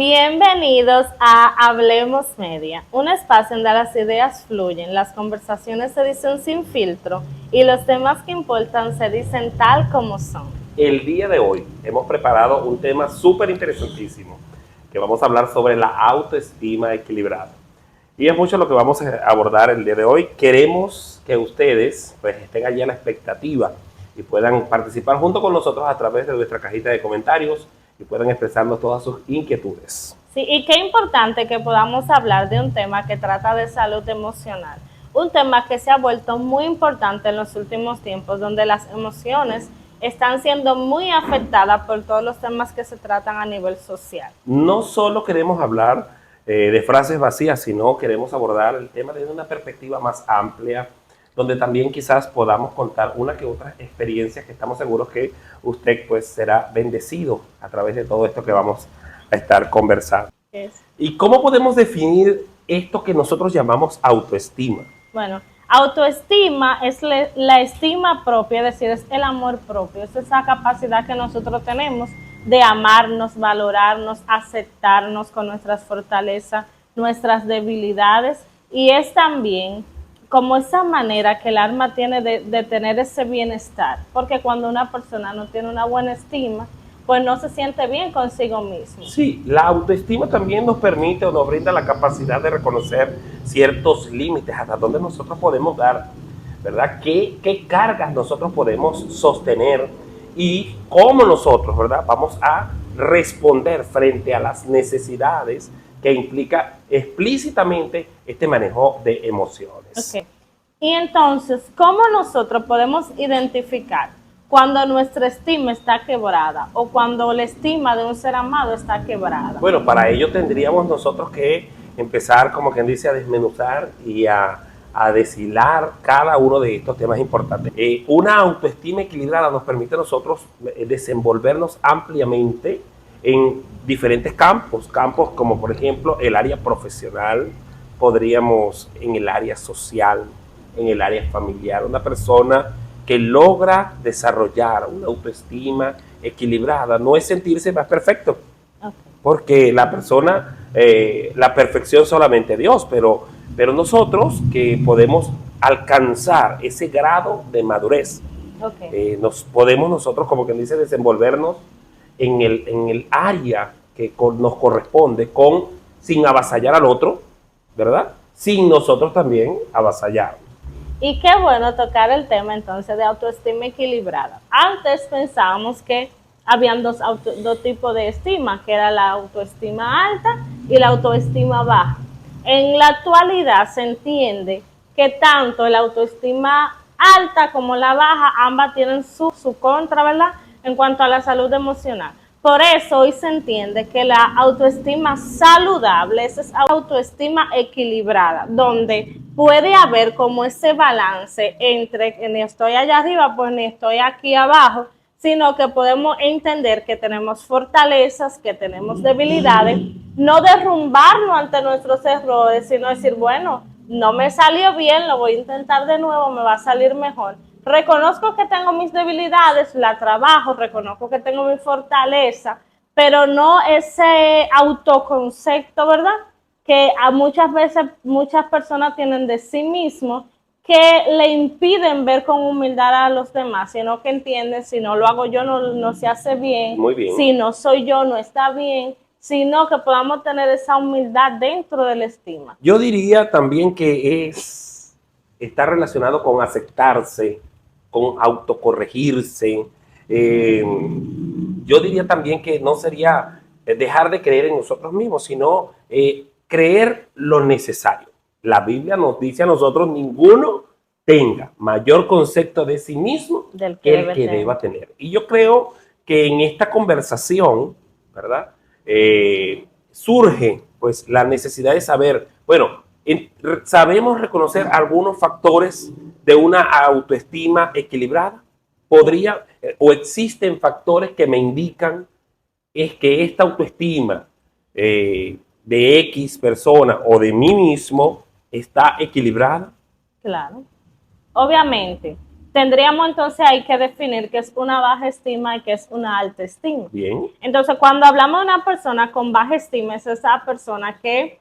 Bienvenidos a Hablemos Media, un espacio donde las ideas fluyen, las conversaciones se dicen sin filtro y los temas que importan se dicen tal como son. El día de hoy hemos preparado un tema súper interesantísimo, que vamos a hablar sobre la autoestima equilibrada. Y es mucho lo que vamos a abordar el día de hoy. Queremos que ustedes pues, estén allí a la expectativa y puedan participar junto con nosotros a través de nuestra cajita de comentarios y puedan expresarnos todas sus inquietudes. Sí, y qué importante que podamos hablar de un tema que trata de salud emocional, un tema que se ha vuelto muy importante en los últimos tiempos, donde las emociones están siendo muy afectadas por todos los temas que se tratan a nivel social. No solo queremos hablar de frases vacías, sino queremos abordar el tema desde una perspectiva más amplia, donde también quizás podamos contar una que otra experiencia que estamos seguros que usted pues será bendecido a través de todo esto que vamos a estar conversando. ¿Y cómo podemos definir esto que nosotros llamamos autoestima? Bueno, autoestima es la estima propia, es decir, es el amor propio, es esa capacidad que nosotros tenemos de amarnos, valorarnos, aceptarnos con nuestras fortalezas, nuestras debilidades, y es también como esa manera que el alma tiene de tener ese bienestar, porque cuando una persona no tiene una buena estima, pues no se siente bien consigo mismo. Sí, la autoestima también nos permite o nos brinda la capacidad de reconocer ciertos límites, hasta dónde nosotros podemos dar, ¿verdad? ¿Qué cargas nosotros podemos sostener y cómo nosotros, ¿verdad? Vamos a responder frente a las necesidades que implica explícitamente este manejo de emociones. Okay. Y entonces, ¿cómo nosotros podemos identificar cuando nuestra estima está quebrada o cuando la estima de un ser amado está quebrada? Bueno, para ello tendríamos nosotros que empezar, como quien dice, a desmenuzar y a deshilar cada uno de estos temas importantes. Una autoestima equilibrada nos permite a nosotros desenvolvernos ampliamente en diferentes campos como por ejemplo el área profesional, podríamos en el área social, en el área familiar. Una persona que logra desarrollar una autoestima equilibrada no es sentirse más perfecto, porque la persona, la perfección solamente Dios, pero nosotros que podemos alcanzar ese grado de madurez, nos podemos nosotros, como quien dice, desenvolvernos en el área que nos corresponde sin avasallar al otro, ¿verdad? Sin nosotros también avasallar. Y qué bueno tocar el tema entonces de autoestima equilibrada. Antes pensábamos que habían dos tipos de estima, que era la autoestima alta y la autoestima baja. En la actualidad se entiende que tanto la autoestima alta como la baja, ambas tienen su contra, ¿verdad? En cuanto a la salud emocional. Por eso hoy se entiende que la autoestima saludable es esa autoestima equilibrada, donde puede haber como ese balance entre que ni estoy allá arriba, pues ni estoy aquí abajo, sino que podemos entender que tenemos fortalezas, que tenemos debilidades, no derrumbarnos ante nuestros errores, sino decir, bueno, no me salió bien, lo voy a intentar de nuevo, me va a salir mejor. Reconozco que tengo mis debilidades, la trabajo, reconozco que tengo mi fortaleza, pero no ese autoconcepto, ¿verdad? Que a muchas veces muchas personas tienen de sí mismos que le impiden ver con humildad a los demás, sino que entienden, si no lo hago yo no se hace bien, Muy bien. Si no soy yo no está bien, sino que podamos tener esa humildad dentro de la estima. Yo diría también que está relacionado con aceptarse, con autocorregirse. Yo diría también que no sería dejar de creer en nosotros mismos, sino creer lo necesario. La Biblia nos dice a nosotros, ninguno tenga mayor concepto de sí mismo que el que deba tener. Y yo creo que en esta conversación, ¿verdad? Surge pues la necesidad de saber, bueno, sabemos reconocer algunos factores de una autoestima equilibrada. Podría o existen factores que me indican es que esta autoestima de X persona o de mí mismo está equilibrada. Claro. Obviamente, tendríamos entonces ahí que definir qué es una baja estima y qué es una alta estima. Bien. Entonces, cuando hablamos de una persona con baja estima, es esa persona que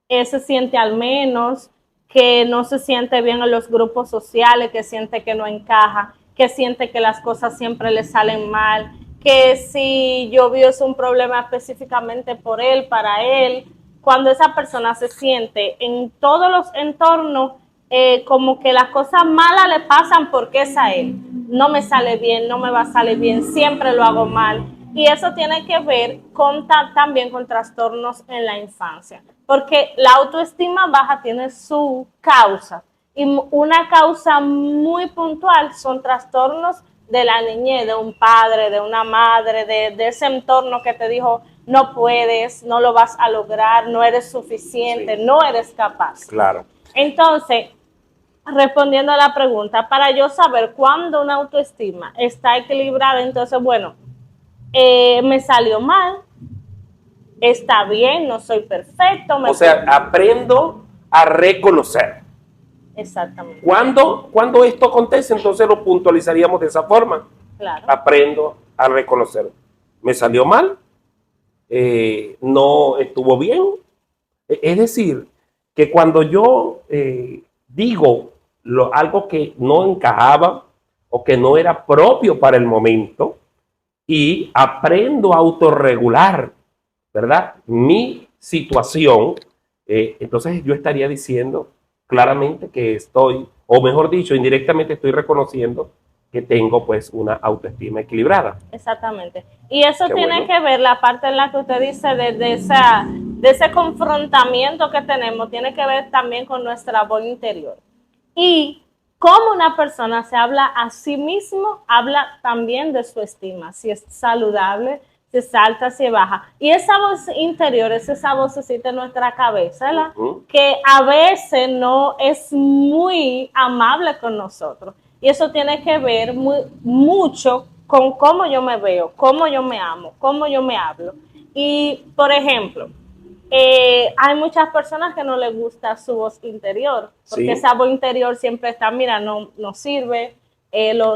se siente al menos, que no se siente bien en los grupos sociales, que siente que no encaja, que siente que las cosas siempre le salen mal, que si llovió es un problema específicamente por él, para él. Cuando esa persona se siente en todos los entornos como que las cosas malas le pasan porque es a él. No me sale bien, no me va a salir bien, siempre lo hago mal. Y eso tiene que ver también con trastornos en la infancia, porque la autoestima baja tiene su causa, y una causa muy puntual son trastornos de la niñez, de un padre, de una madre, de ese entorno que te dijo, no puedes, no lo vas a lograr, no eres suficiente, Sí. no eres capaz. Claro. Entonces, respondiendo a la pregunta, para yo saber cuándo una autoestima está equilibrada, entonces, bueno, me salió mal, está bien, no soy perfecto. O sea, aprendo a reconocer. Exactamente. Cuando esto acontece, entonces lo puntualizaríamos de esa forma. Claro. Aprendo a reconocer. Me salió mal, no estuvo bien. Es decir, que cuando yo digo algo que no encajaba o que no era propio para el momento y aprendo a autorregular, ¿verdad?, mi situación, entonces yo estaría diciendo claramente que estoy, o mejor dicho, indirectamente estoy reconociendo que tengo pues una autoestima equilibrada. Exactamente. Y eso Qué tiene bueno. que ver, la parte en la que usted dice de ese confrontamiento que tenemos, tiene que ver también con nuestra voz interior. Y cómo una persona se habla a sí mismo, habla también de su estima, si es saludable, si es alta, si es baja. Y esa voz interior es esa vocecita en nuestra cabeza, ¿verdad? Que a veces no es muy amable con nosotros. Y eso tiene que ver mucho con cómo yo me veo, cómo yo me amo, cómo yo me hablo. Y, por ejemplo, hay muchas personas que no les gusta su voz interior, porque Sí. esa voz interior siempre está, mira, no sirve,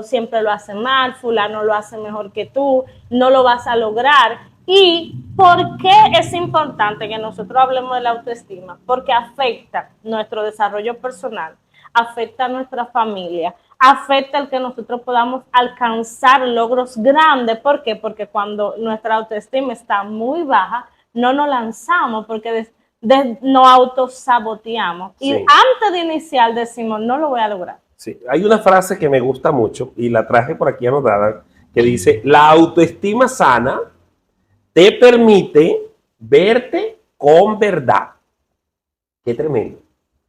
siempre lo hace mal, fulano lo hace mejor que tú, no lo vas a lograr. ¿Y por qué es importante que nosotros hablemos de la autoestima? Porque afecta nuestro desarrollo personal, afecta a nuestra familia, afecta el que nosotros podamos alcanzar logros grandes. ¿Por qué? Porque cuando nuestra autoestima está muy baja, no nos lanzamos porque nos autosaboteamos. Sí. Y antes de iniciar decimos, no lo voy a lograr. Sí, hay una frase que me gusta mucho y la traje por aquí anotada, que dice, la autoestima sana te permite verte con verdad. Qué tremendo.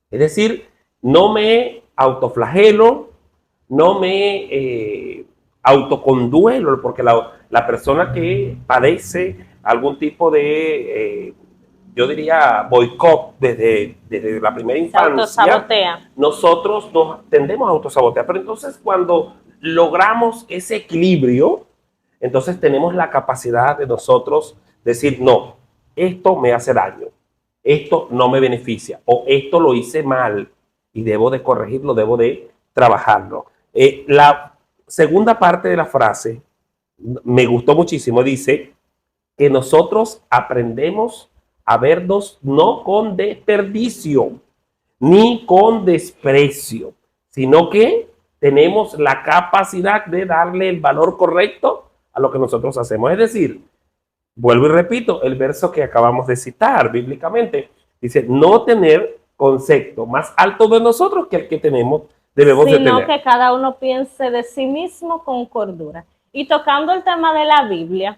Es decir, no me autoflagelo, no me autoconduelo, porque la persona que padece algún tipo de, yo diría, boicot desde la primera infancia, nosotros nos tendemos a autosabotear. Pero entonces cuando logramos ese equilibrio, entonces tenemos la capacidad de nosotros decir, no, esto me hace daño, esto no me beneficia, o esto lo hice mal y debo de corregirlo, debo de trabajarlo. La segunda parte de la frase me gustó muchísimo, dice que nosotros aprendemos a vernos no con desperdicio, ni con desprecio, sino que tenemos la capacidad de darle el valor correcto a lo que nosotros hacemos. Es decir, vuelvo y repito, el verso que acabamos de citar bíblicamente, dice, no tener concepto más alto de nosotros que el que debemos de tener. Sino que cada uno piense de sí mismo con cordura. Y tocando el tema de la Biblia,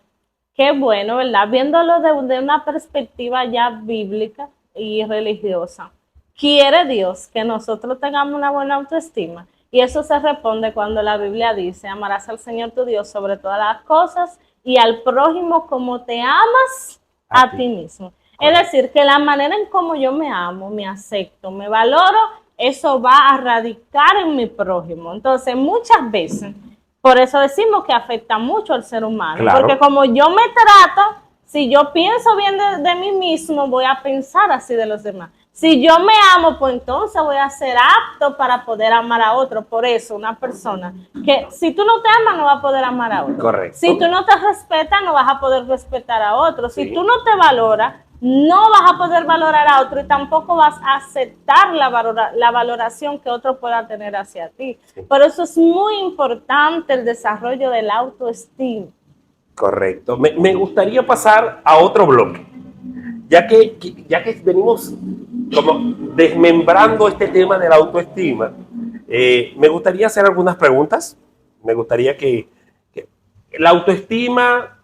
qué bueno, ¿verdad? Viéndolo de una perspectiva ya bíblica y religiosa. Quiere Dios que nosotros tengamos una buena autoestima. Y eso se responde cuando la Biblia dice, amarás al Señor tu Dios sobre todas las cosas y al prójimo como te amas a ti mismo. Es decir, que la manera en cómo yo me amo, me acepto, me valoro, eso va a radicar en mi prójimo. Entonces, muchas veces, por eso decimos que afecta mucho al ser humano. Claro. Porque como yo me trato, si yo pienso bien de mí mismo, voy a pensar así de los demás. Si yo me amo, pues entonces voy a ser apto para poder amar a otro. Por eso, una persona que si tú no te amas, no vas a poder amar a otro. Correcto. Si tú no te respetas, no vas a poder respetar a otro. Sí. Si tú no te valoras, no vas a poder valorar a otro y tampoco vas a aceptar la valoración que otro pueda tener hacia ti. Sí. Por eso es muy importante el desarrollo del autoestima. Correcto. Me gustaría pasar a otro bloque, ya que venimos como desmembrando este tema de la autoestima. Me gustaría hacer algunas preguntas. Me gustaría que la autoestima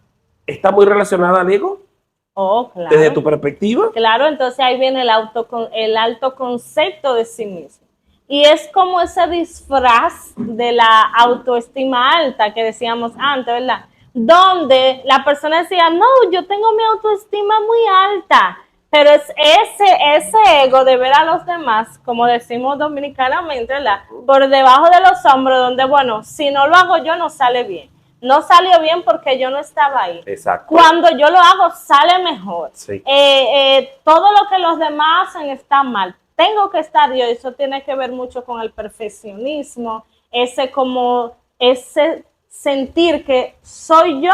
está muy relacionada al ego. Oh, claro. Desde tu perspectiva. Claro, entonces ahí viene el alto concepto de sí mismo. Y es como ese disfraz de la autoestima alta que decíamos antes, ¿verdad? Donde la persona decía, no, yo tengo mi autoestima muy alta, pero es ese ego de ver a los demás, como decimos dominicanamente, ¿verdad? Por debajo de los hombros, donde, bueno, si no lo hago yo, no sale bien. No salió bien porque yo no estaba ahí. Exacto. Cuando yo lo hago, sale mejor. Sí. Todo lo que los demás hacen está mal. Tengo que estar yo. Eso tiene que ver mucho con el perfeccionismo. Ese sentir que soy yo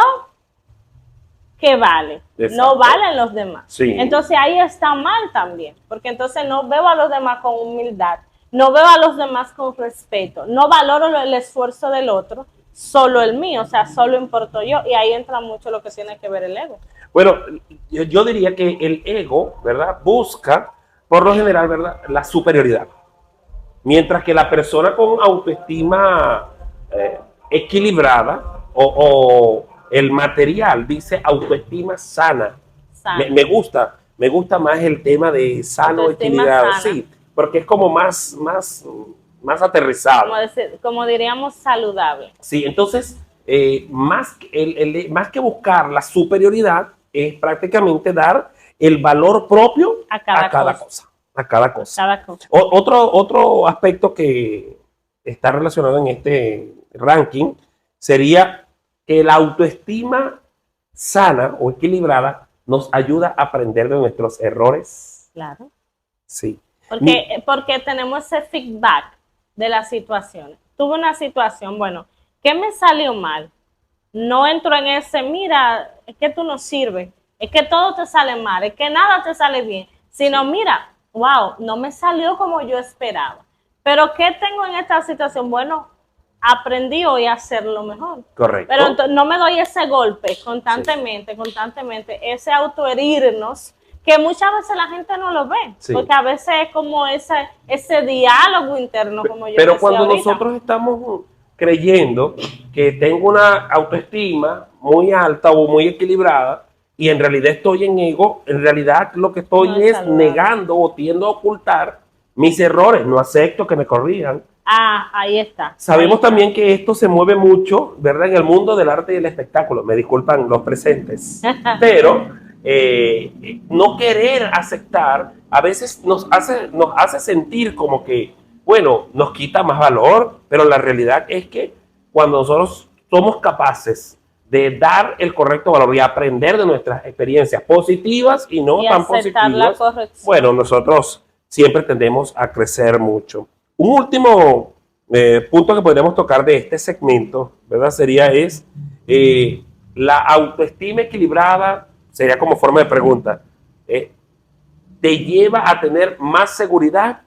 que vale. Exacto. No valen los demás. Sí. Entonces ahí está mal también. Porque entonces no veo a los demás con humildad. No veo a los demás con respeto. No valoro el esfuerzo del otro. Solo el mío, o sea, solo importo yo, y ahí entra mucho lo que tiene que ver el ego. Bueno, yo diría que el ego, ¿verdad? Busca, por lo general, ¿verdad? La superioridad. Mientras que la persona con autoestima equilibrada o el material dice autoestima sana. Me gusta más el tema de sano, equilibrado. Sana. Sí, porque es como más aterrizado. Como diríamos, saludable. Sí, entonces, más que buscar la superioridad, es prácticamente dar el valor propio a cada cosa. Otro aspecto que está relacionado en este ranking sería que la autoestima sana o equilibrada nos ayuda a aprender de nuestros errores. Claro. Sí. Porque tenemos ese feedback de las situaciones. Tuve una situación, bueno, ¿qué me salió mal? No entro en ese, mira, es que tú no sirves, es que todo te sale mal, es que nada te sale bien, sino mira, wow, no me salió como yo esperaba. Pero ¿qué tengo en esta situación? Bueno, aprendí hoy a hacerlo mejor. Correcto. Pero no me doy ese golpe constantemente, ese autoherirnos, que muchas veces la gente no lo ve, sí. Porque a veces es como ese diálogo interno, como yo Pero decía cuando ahorita. nosotros estamos creyendo que tengo una autoestima muy alta o muy equilibrada y en realidad estoy en ego, en realidad lo que estoy es negando o tiendo a ocultar mis errores, no acepto que me corrijan. Ahí está. Sabemos también que esto se mueve mucho, ¿verdad? En el mundo del arte y el espectáculo, me disculpan los presentes, pero no querer aceptar a veces nos hace sentir como que, bueno, nos quita más valor, pero la realidad es que cuando nosotros somos capaces de dar el correcto valor y aprender de nuestras experiencias positivas y no tan positivas, bueno, nosotros siempre tendemos a crecer mucho. Un último punto que podríamos tocar de este segmento, ¿verdad? Sería la autoestima equilibrada, sería como forma de pregunta, ¿te lleva a tener más seguridad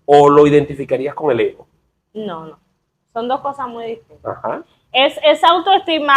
o lo identificarías con el ego? No. Son dos cosas muy distintas. Ajá. Esa autoestima,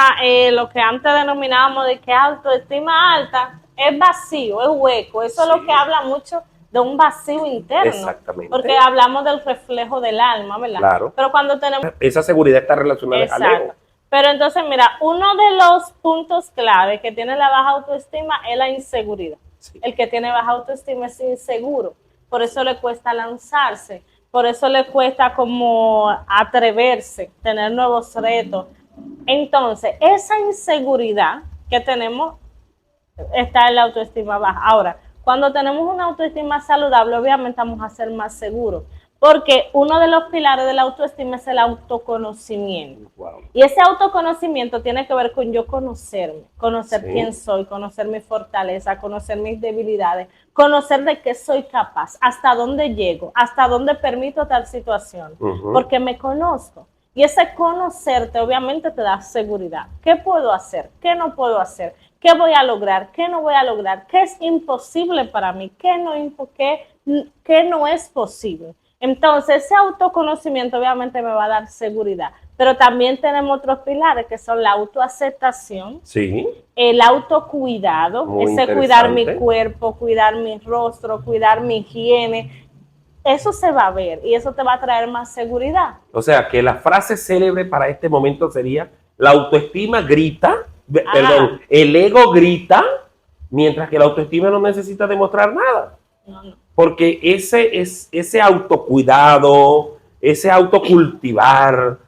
lo que antes denominábamos de que autoestima alta, es vacío, es hueco. Eso sí. Es lo que habla mucho de un vacío interno. Exactamente. Porque hablamos del reflejo del alma, ¿verdad? Claro. Pero cuando tenemos... Esa seguridad está relacionada al ego. Pero entonces, mira, uno de los puntos clave que tiene la baja autoestima es la inseguridad. Sí. El que tiene baja autoestima es inseguro. Por eso le cuesta lanzarse. Por eso le cuesta como atreverse, tener nuevos retos. Entonces, esa inseguridad que tenemos está en la autoestima baja. Ahora, cuando tenemos una autoestima saludable, obviamente vamos a ser más seguros. Porque uno de los pilares de la autoestima es el autoconocimiento. Wow. Y ese autoconocimiento tiene que ver con yo conocerme, conocer Sí. quién soy, conocer mi fortaleza, conocer mis debilidades, conocer de qué soy capaz, hasta dónde llego, hasta dónde permito tal situación, porque me conozco. Y ese conocerte obviamente te da seguridad. ¿Qué puedo hacer? ¿Qué no puedo hacer? ¿Qué voy a lograr? ¿Qué no voy a lograr? ¿Qué es imposible para mí? ¿Qué no es posible? Entonces, ese autoconocimiento obviamente me va a dar seguridad. Pero también tenemos otros pilares que son la autoaceptación, Sí. el autocuidado, Muy ese cuidar mi interesante. cuerpo, cuidar mi rostro, cuidar mi higiene. Eso se va a ver y eso te va a traer más seguridad. O sea, que la frase célebre para este momento sería, la autoestima grita, perdón, el ego grita, mientras que la autoestima no necesita demostrar nada. No. Porque ese autocuidado, ese autocultivar,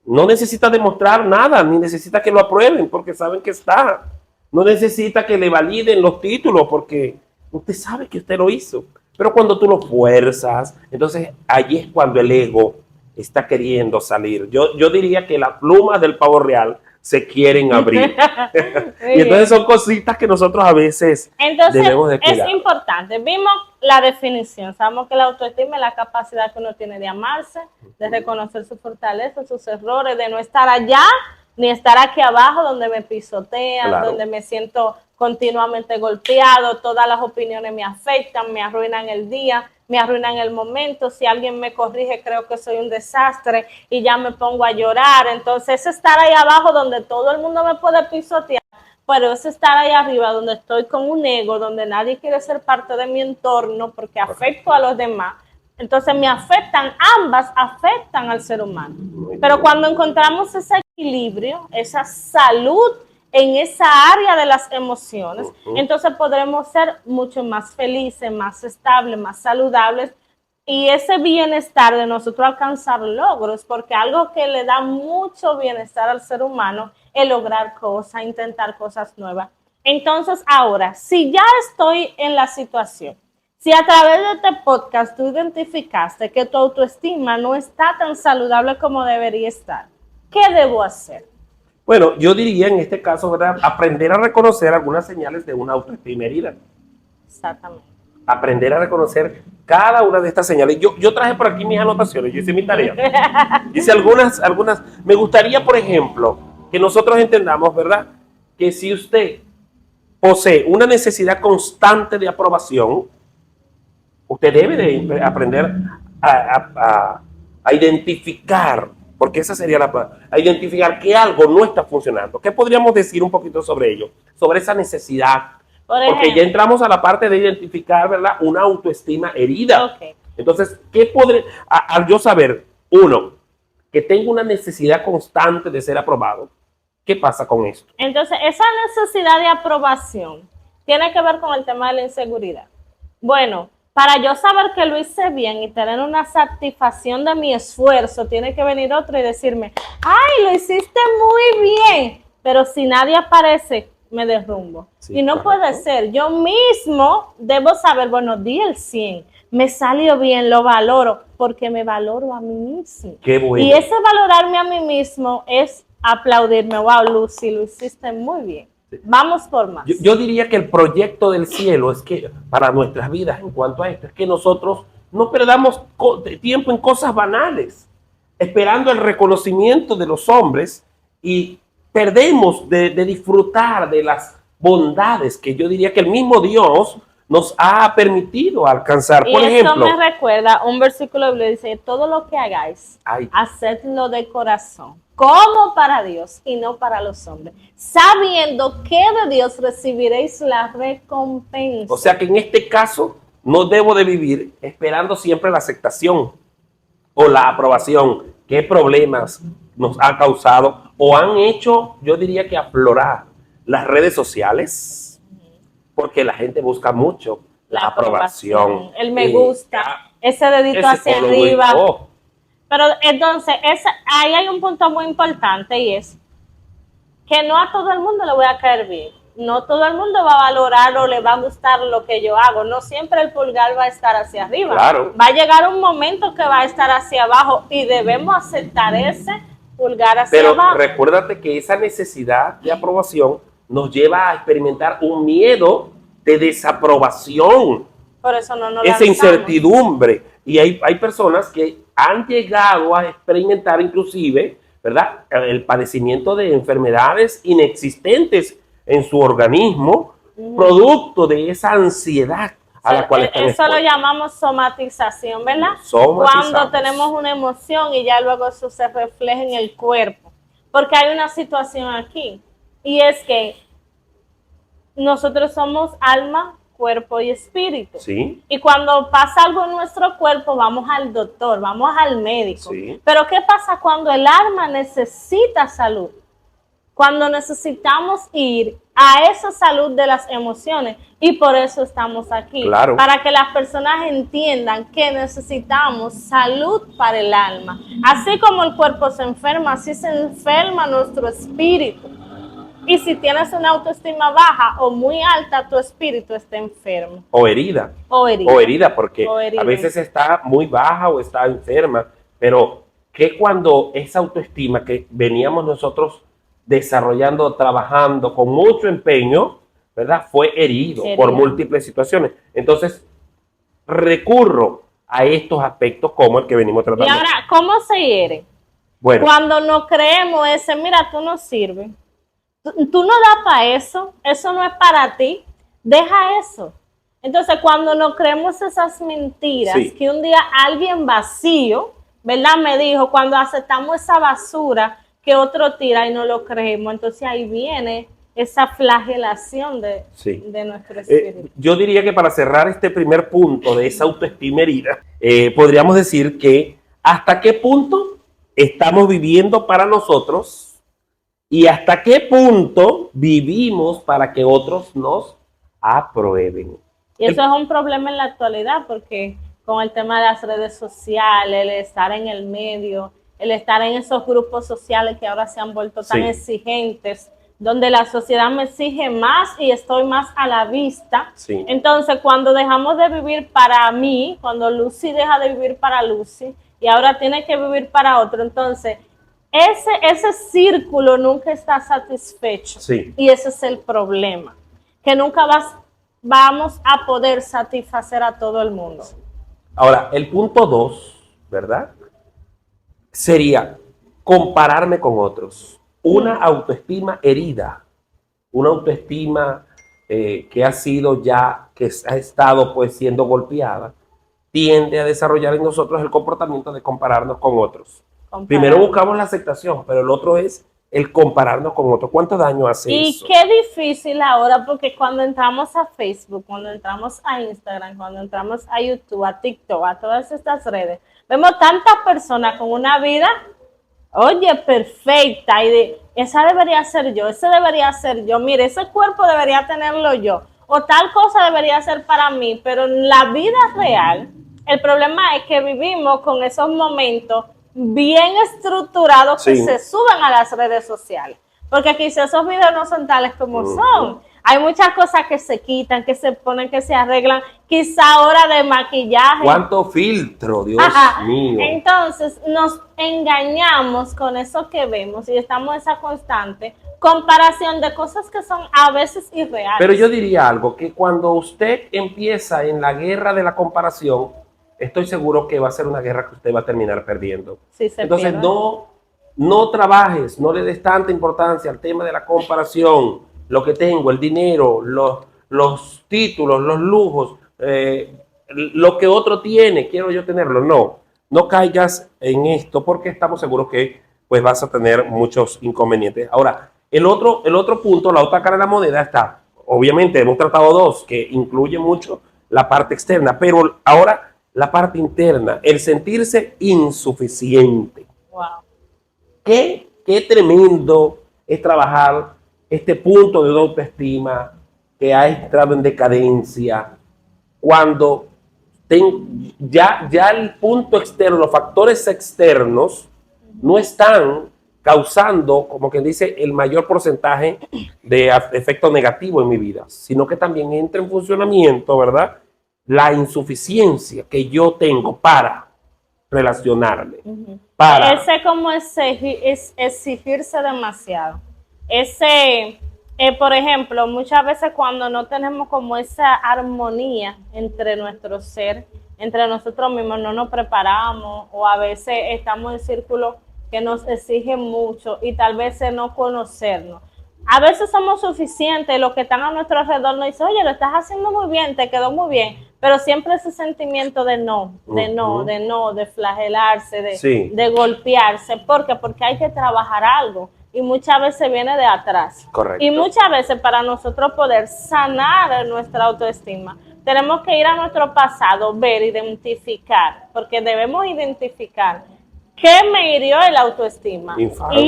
no necesita demostrar nada, ni necesita que lo aprueben, porque saben que está. No necesita que le validen los títulos, porque usted sabe que usted lo hizo. Pero cuando tú lo fuerzas, entonces allí es cuando el ego está queriendo salir. Yo diría que las plumas del pavo real se quieren abrir. Y entonces son cositas que nosotros a veces debemos de cuidar. Es importante. Vimos la definición. Sabemos que la autoestima es la capacidad que uno tiene de amarse, de reconocer sus fortalezas, sus errores, de no estar allá ni estar aquí abajo donde me pisotean, Claro. donde me siento continuamente golpeado, todas las opiniones me afectan, me arruinan el día, me arruinan el momento. Si alguien me corrige, creo que soy un desastre y ya me pongo a llorar. Entonces, es estar ahí abajo donde todo el mundo me puede pisotear, pero es estar ahí arriba donde estoy con un ego, donde nadie quiere ser parte de mi entorno porque afecto a los demás. Entonces, me afectan, ambas afectan al ser humano. Pero cuando encontramos ese equilibrio, esa salud en esa área de las emociones, entonces podremos ser mucho más felices, más estables, más saludables, y ese bienestar de nosotros alcanzar logros, porque algo que le da mucho bienestar al ser humano es lograr cosas, intentar cosas nuevas. Entonces ahora, si ya estoy en la situación, si a través de este podcast tú identificaste que tu autoestima no está tan saludable como debería estar, ¿qué debo hacer? Bueno, yo diría en este caso, ¿verdad? Aprender a reconocer algunas señales de una autoestima herida. Exactamente. Aprender a reconocer cada una de estas señales. Yo traje por aquí mis anotaciones, yo hice mi tarea. Hice algunas. Me gustaría, por ejemplo, que nosotros entendamos, ¿verdad? Que si usted posee una necesidad constante de aprobación, usted debe de aprender a identificar, porque esa sería la palabra, a identificar que algo no está funcionando. ¿Qué podríamos decir un poquito sobre ello? Sobre esa necesidad. Porque ya entramos a la parte de identificar, ¿verdad? Una autoestima herida. Okay. Entonces, ¿qué podré, al yo saber, uno, que tengo una necesidad constante de ser aprobado, ¿qué pasa con esto? Entonces, esa necesidad de aprobación tiene que ver con el tema de la inseguridad. Bueno, para yo saber que lo hice bien y tener una satisfacción de mi esfuerzo, tiene que venir otro y decirme, ¡ay, lo hiciste muy bien! Pero si nadie aparece, me derrumbo. Sí, y no correcto. puede ser. Yo mismo debo saber, bueno, di el 100, me salió bien, lo valoro, porque me valoro a mí mismo. Qué bueno. Y ese valorarme a mí mismo es aplaudirme. Wow, Lucy, lo hiciste muy bien. Vamos por más. Yo diría que el proyecto del cielo es que para nuestras vidas en cuanto a esto, es que nosotros no perdamos tiempo en cosas banales, esperando el reconocimiento de los hombres y perdemos de disfrutar de las bondades que yo diría que el mismo Dios nos ha permitido alcanzar. Y Por ejemplo, eso me recuerda un versículo que dice, todo lo que hagáis, hacedlo de corazón, como para Dios y no para los hombres, sabiendo que de Dios recibiréis la recompensa. O sea que en este caso no debo de vivir esperando siempre la aceptación o la aprobación. ¿Qué problemas nos ha causado o han hecho, yo diría que aflorar las redes sociales? Porque la gente busca mucho la aprobación. El me gusta, ese dedito hacia arriba. Pero entonces, ahí hay un punto muy importante y es que no a todo el mundo le voy a caer bien. no todo el mundo va a valorar o le va a gustar lo que yo hago. No siempre el pulgar va a estar hacia arriba. Claro. Va a llegar un momento que va a estar hacia abajo y debemos aceptar ese pulgar hacia Pero abajo. recuérdate que esa necesidad de aprobación nos lleva a experimentar un miedo de desaprobación. Por eso no nos Esa lanzamos. incertidumbre. Y hay personas que han llegado a experimentar inclusive, ¿verdad?, el padecimiento de enfermedades inexistentes en su organismo, producto de esa ansiedad a la cual están Eso lo expuestos. llamamos somatización, ¿verdad? Somatizamos. Cuando tenemos una emoción y ya luego eso se refleja en el cuerpo. Porque hay una situación aquí, y es que nosotros somos alma, cuerpo y espíritu. Sí. Y cuando pasa algo en nuestro cuerpo, vamos al doctor, vamos al médico. Sí. Pero ¿qué pasa cuando el alma necesita salud? Cuando necesitamos ir a esa salud de las emociones, y por eso estamos aquí, Claro. para que las personas entiendan que necesitamos salud para el alma. Así como el cuerpo se enferma, así se enferma nuestro espíritu. Y si tienes una autoestima baja o muy alta, tu espíritu está enfermo. O herida. O herida. O herida, porque O herida. a veces está muy baja o está enferma, pero que cuando esa autoestima que veníamos nosotros desarrollando, trabajando con mucho empeño, ¿verdad?, fue herido por múltiples situaciones. Entonces, recurro a estos aspectos como el que venimos tratando. Y ahora, ¿cómo se hiere? Bueno, Cuando no creemos ese, mira, tú no sirves. Tú no das para eso no es para ti, deja eso. Entonces, cuando no creemos esas mentiras, Sí. que un día alguien vacío, ¿verdad?, me dijo, cuando aceptamos esa basura que otro tira y no lo creemos, entonces ahí viene esa flagelación de nuestro espíritu. yo diría que para cerrar este primer punto de esa autoestima herida, podríamos decir que hasta qué punto estamos viviendo para nosotros y hasta qué punto vivimos para que otros nos aprueben. Y eso es un problema en la actualidad, porque con el tema de las redes sociales, el estar en el medio, el estar en esos grupos sociales que ahora se han vuelto tan exigentes, donde la sociedad me exige más y estoy más a la vista. Sí. Entonces, cuando dejamos de vivir para mí, cuando Lucy deja de vivir para Lucy y ahora tiene que vivir para otro, entonces ese círculo nunca está satisfecho. Sí. Y ese es el problema, que nunca vamos a poder satisfacer a todo el mundo. Ahora, el punto 2, ¿verdad?, sería compararme con otros. Una autoestima herida, una autoestima que ha sido ya, que ha estado pues siendo golpeada, tiende a desarrollar en nosotros el comportamiento de compararnos con otros. Primero buscamos la aceptación, pero el otro es el compararnos con otros. ¿Cuánto daño hace eso? Y qué difícil ahora, porque cuando entramos a Facebook, cuando entramos a Instagram, cuando entramos a YouTube, a TikTok, a todas estas redes, vemos tantas personas con una vida, oye, perfecta, y de, esa debería ser yo, ese debería ser yo, mire, ese cuerpo debería tenerlo yo, o tal cosa debería ser para mí, pero en la vida real, el problema es que vivimos con esos momentos bien estructurados que se suben a las redes sociales. Porque quizás esos videos no son tales como son. Hay muchas cosas que se quitan, que se ponen, que se arreglan. Quizá hora de maquillaje. ¿Cuánto filtro, Dios mío? Entonces nos engañamos con eso que vemos y estamos en esa constante comparación de cosas que son a veces irreales. Pero yo diría algo, que cuando usted empieza en la guerra de la comparación, estoy seguro que va a ser una guerra que usted va a terminar perdiendo. Sí, entonces no trabajes, no le des tanta importancia al tema de la comparación, lo que tengo, el dinero, los títulos, los lujos, lo que otro tiene, quiero yo tenerlo. No caigas en esto porque estamos seguros que pues vas a tener muchos inconvenientes. Ahora, el otro punto, la otra cara de la moneda está, obviamente hemos tratado dos, que incluye mucho la parte externa, pero ahora la parte interna, el sentirse insuficiente. Wow. Qué tremendo es trabajar este punto de autoestima que ha entrado en decadencia, cuando ya el punto externo, los factores externos no están causando, como quien dice, el mayor porcentaje de efecto negativo en mi vida, sino que también entra en funcionamiento, ¿verdad? La insuficiencia que yo tengo para relacionarme, para... Ese como exigirse demasiado. Ese, por ejemplo, muchas veces cuando no tenemos como esa armonía entre nuestro ser, entre nosotros mismos, no nos preparamos o a veces estamos en círculos que nos exigen mucho y tal vez no conocernos. A veces somos suficientes, los que están a nuestro alrededor nos dicen, oye, lo estás haciendo muy bien, te quedó muy bien, pero siempre ese sentimiento de no, de flagelarse, Sí. de golpearse. ¿Por qué? Porque hay que trabajar algo y muchas veces viene de atrás. Correcto. Y muchas veces para nosotros poder sanar nuestra autoestima, tenemos que ir a nuestro pasado, ver, identificar, porque debemos identificar qué me hirió el autoestima. Infancia.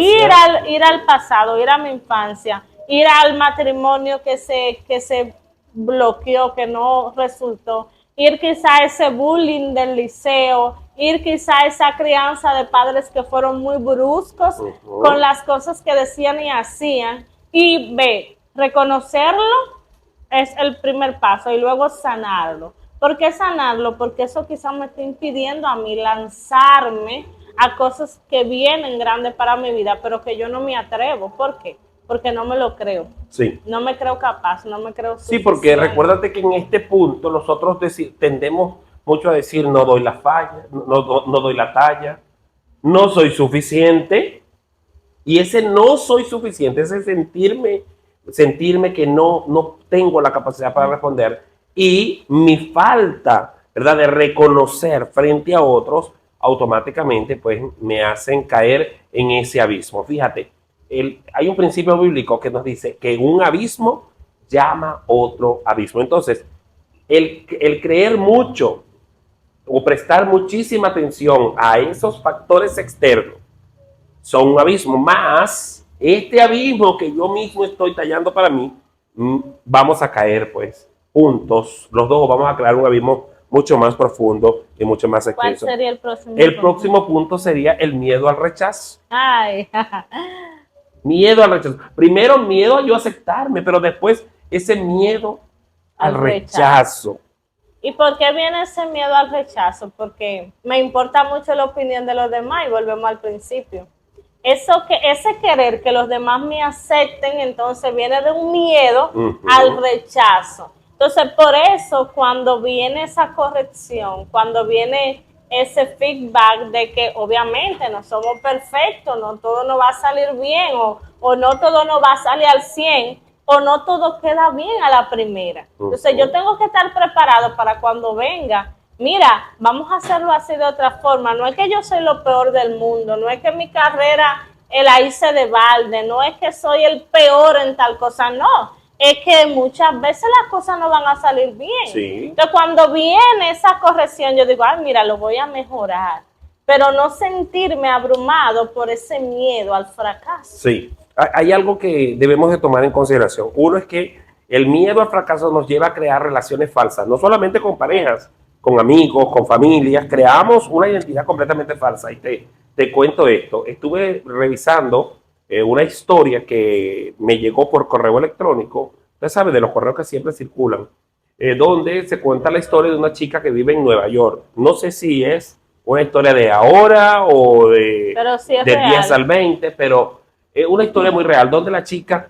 Ir al pasado, ir a mi infancia, ir al matrimonio que se bloqueó, que no resultó, ir quizá a ese bullying del liceo, ir quizá a esa crianza de padres que fueron muy bruscos con las cosas que decían y hacían, y reconocerlo es el primer paso y luego sanarlo. ¿Por qué sanarlo? Porque eso quizá me está impidiendo a mí lanzarme a cosas que vienen grandes para mi vida, pero que yo no me atrevo. ¿Por qué? Porque no me lo creo. Sí. No me creo capaz, no me creo suficiente. Sí, porque recuérdate que en este punto nosotros tendemos mucho a decir no doy la falla, no doy la talla, no soy suficiente. Y ese no soy suficiente, ese sentirme que no tengo la capacidad para responder y mi falta, ¿verdad?, de reconocer frente a otros, automáticamente pues me hacen caer en ese abismo. Fíjate, hay un principio bíblico que nos dice que un abismo llama otro abismo. Entonces, el creer mucho o prestar muchísima atención a esos factores externos son un abismo, más este abismo que yo mismo estoy tallando para mí, vamos a caer pues juntos, los dos vamos a crear un abismo mucho más profundo y mucho más extenso. ¿Cuál sería el próximo punto? El próximo punto sería el miedo al rechazo. Ay. Miedo al rechazo. Primero miedo a yo aceptarme, pero después ese miedo al rechazo. ¿Y por qué viene ese miedo al rechazo? Porque me importa mucho la opinión de los demás y volvemos al principio. Ese querer que los demás me acepten, entonces viene de un miedo al rechazo. Entonces, por eso, cuando viene esa corrección, cuando viene ese feedback de que obviamente no somos perfectos, no todo nos va a salir bien, o no todo nos va a salir al 100, o no todo queda bien a la primera. Entonces, yo tengo que estar preparado para cuando venga. Mira, vamos a hacerlo así de otra forma. No es que yo soy lo peor del mundo, no es que mi carrera la hice de balde, no es que soy el peor en tal cosa, no. Es que muchas veces las cosas no van a salir bien. Sí. Entonces, cuando viene esa corrección, yo digo, ay, mira, lo voy a mejorar. Pero no sentirme abrumado por ese miedo al fracaso. Sí, hay algo que debemos de tomar en consideración. Uno es que el miedo al fracaso nos lleva a crear relaciones falsas, no solamente con parejas, con amigos, con familias, creamos una identidad completamente falsa. Y te cuento esto, estuve revisando una historia que me llegó por correo electrónico, usted sabe, de los correos que siempre circulan, donde se cuenta la historia de una chica que vive en Nueva York. No sé si es una historia de ahora o de 10 al 20, pero es una historia muy real, donde la chica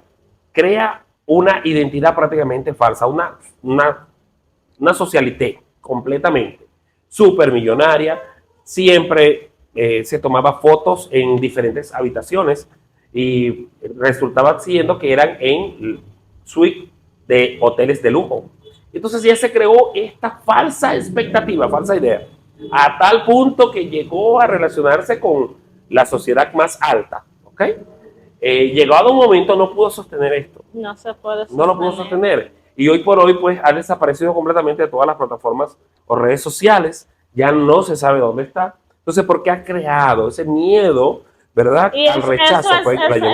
crea una identidad prácticamente falsa, una socialité completamente, súper millonaria, siempre se tomaba fotos en diferentes habitaciones y resultaba siendo que eran en suite de hoteles de lujo. Entonces ya se creó esta falsa expectativa, falsa idea, a tal punto que llegó a relacionarse con la sociedad más alta, ¿ok? Llegado un momento no pudo sostener esto. No se puede sostener. No lo pudo sostener. Y hoy por hoy, pues, ha desaparecido completamente de todas las plataformas o redes sociales. Ya no se sabe dónde está. Entonces, ¿por qué ha creado ese miedo, verdad, al rechazo?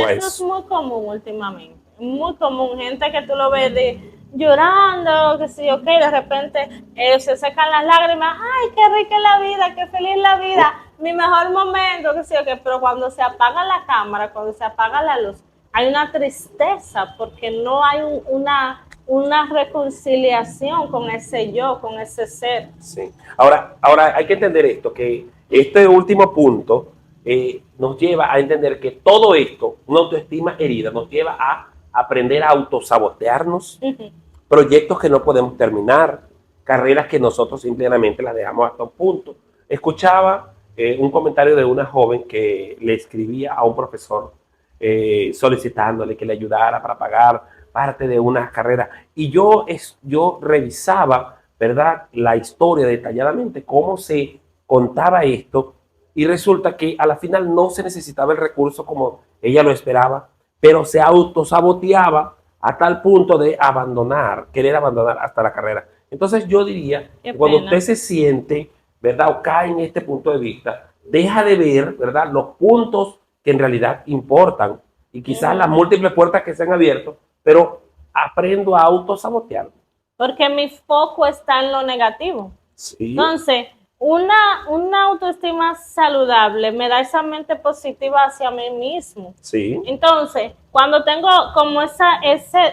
Eso es muy común últimamente. Muy común. Gente que tú lo ves llorando, que sí, ok, de repente se secan las lágrimas. Ay, qué rica es la vida, qué feliz la vida. mi mejor momento, qué sé yo qué, pero cuando se apaga la cámara, cuando se apaga la luz, hay una tristeza porque no hay una reconciliación con ese yo, con ese ser. Sí. Ahora hay que entender esto, que este último punto nos lleva a entender que todo esto, una autoestima herida, nos lleva a aprender a autosabotearnos, proyectos que no podemos terminar, carreras que nosotros simplemente las dejamos hasta un punto. Escuchaba un comentario de una joven que le escribía a un profesor solicitándole que le ayudara para pagar parte de una carrera. Y yo revisaba, ¿verdad?, la historia detalladamente, cómo se contaba esto, y resulta que a la final no se necesitaba el recurso como ella lo esperaba, pero se autosaboteaba a tal punto de abandonar, querer abandonar hasta la carrera. Entonces yo diría, cuando usted se siente, ¿verdad?, o cae en este punto de vista, deja de ver, ¿verdad?, los puntos que en realidad importan y quizás las múltiples puertas que se han abierto, pero aprendo a autosabotearme. Porque mi foco está en lo negativo. Sí. Entonces, una autoestima saludable me da esa mente positiva hacia mí mismo. Sí. Entonces, cuando tengo como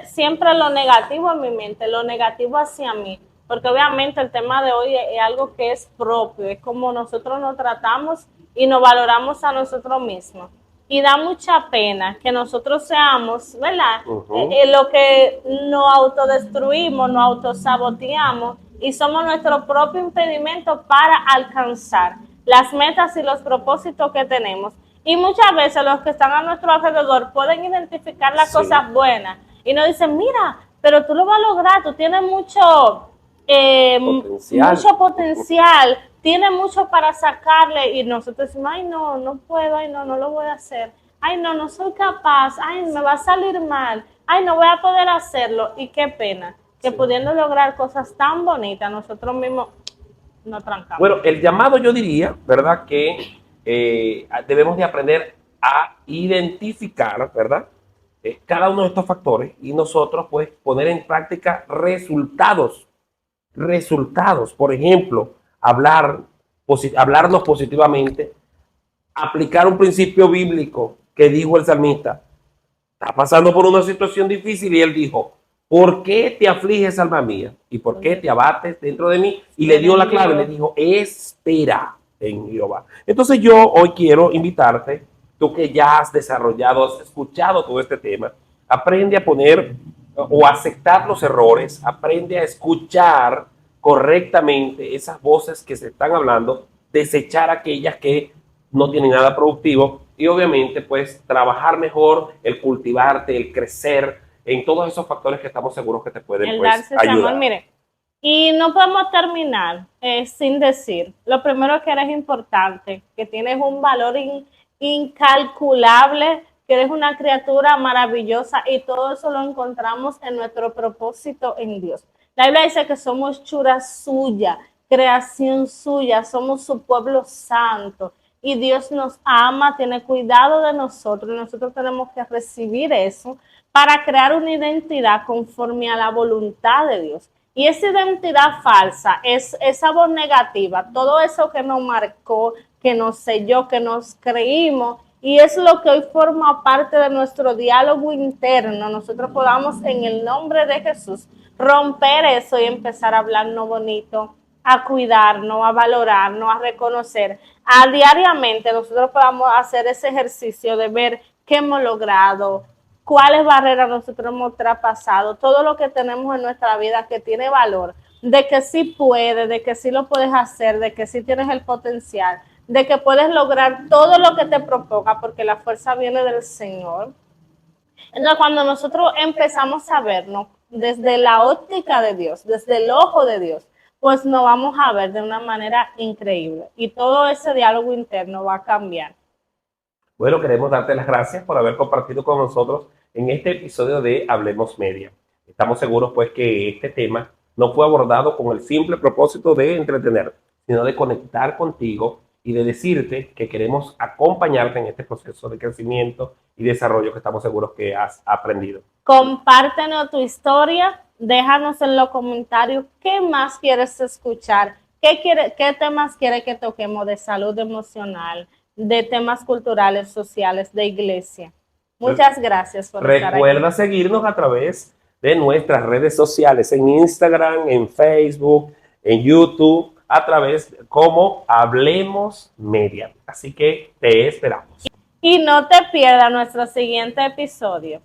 siempre lo negativo en mi mente, lo negativo hacia mí, porque obviamente el tema de hoy es algo que es propio, es como nosotros nos tratamos y nos valoramos a nosotros mismos. Y da mucha pena que nosotros seamos, ¿verdad? Lo que nos autodestruimos, nos autosaboteamos y somos nuestro propio impedimento para alcanzar las metas y los propósitos que tenemos. Y muchas veces los que están a nuestro alrededor pueden identificar las cosas buenas y nos dicen, mira, pero tú lo vas a lograr, tú tienes mucho potencial, tiene mucho para sacarle, y nosotros decimos, ay no, no puedo, ay no, no lo voy a hacer, ay no, no soy capaz, ay me va a salir mal, ay no voy a poder hacerlo, y qué pena, que pudiendo lograr cosas tan bonitas, nosotros mismos nos trancamos. Bueno, el llamado yo diría, ¿verdad?, que debemos de aprender a identificar, ¿verdad?, cada uno de estos factores y nosotros pues poner en práctica resultados. Por ejemplo, hablarnos positivamente, aplicar un principio bíblico que dijo el salmista. Está pasando por una situación difícil y él dijo, ¿por qué te afliges, alma mía? ¿Y por qué te abates dentro de mí? Y le dio la clave, le dijo, espera en Jehová. Entonces yo hoy quiero invitarte, tú que ya has desarrollado, has escuchado todo este tema, aprende a poner o aceptar los errores, aprende a escuchar correctamente esas voces que se están hablando, desechar aquellas que no tienen nada productivo y obviamente pues trabajar mejor, el cultivarte, el crecer en todos esos factores que estamos seguros que te pueden pues, ayudar. Amor, mire, y no podemos terminar sin decir, lo primero que eres importante, que tienes un valor incalculable, que eres una criatura maravillosa y todo eso lo encontramos en nuestro propósito en Dios. La Biblia dice que somos hechura suya, creación suya, somos su pueblo santo y Dios nos ama, tiene cuidado de nosotros y nosotros tenemos que recibir eso para crear una identidad conforme a la voluntad de Dios. Y esa identidad falsa, es esa voz negativa, todo eso que nos marcó, que nos selló, que nos creímos, y es lo que hoy forma parte de nuestro diálogo interno. Nosotros podamos en el nombre de Jesús romper eso y empezar a hablarnos bonito, a cuidarnos, a valorarnos, a reconocer. Diariamente nosotros podamos hacer ese ejercicio de ver qué hemos logrado, cuáles barreras nosotros hemos traspasado, todo lo que tenemos en nuestra vida que tiene valor, de que sí puedes, de que sí lo puedes hacer, de que sí tienes el potencial, de que puedes lograr todo lo que te proponga, porque la fuerza viene del Señor. Entonces, cuando nosotros empezamos a vernos desde la óptica de Dios, desde el ojo de Dios, pues nos vamos a ver de una manera increíble y todo ese diálogo interno va a cambiar. Bueno, queremos darte las gracias por haber compartido con nosotros en este episodio de Hablemos Media. Estamos seguros pues que este tema no fue abordado con el simple propósito de entretener, sino de conectar contigo y de decirte que queremos acompañarte en este proceso de crecimiento y desarrollo que estamos seguros que has aprendido. Compártenos tu historia, déjanos en los comentarios qué más quieres escuchar, ¿Qué temas quiere que toquemos de salud emocional, de temas culturales, sociales, de iglesia? Muchas gracias por estar aquí. Recuerda seguirnos a través de nuestras redes sociales, en Instagram, en Facebook, en YouTube, a través como Hablemos Media. Así que te esperamos. Y no te pierdas nuestro siguiente episodio.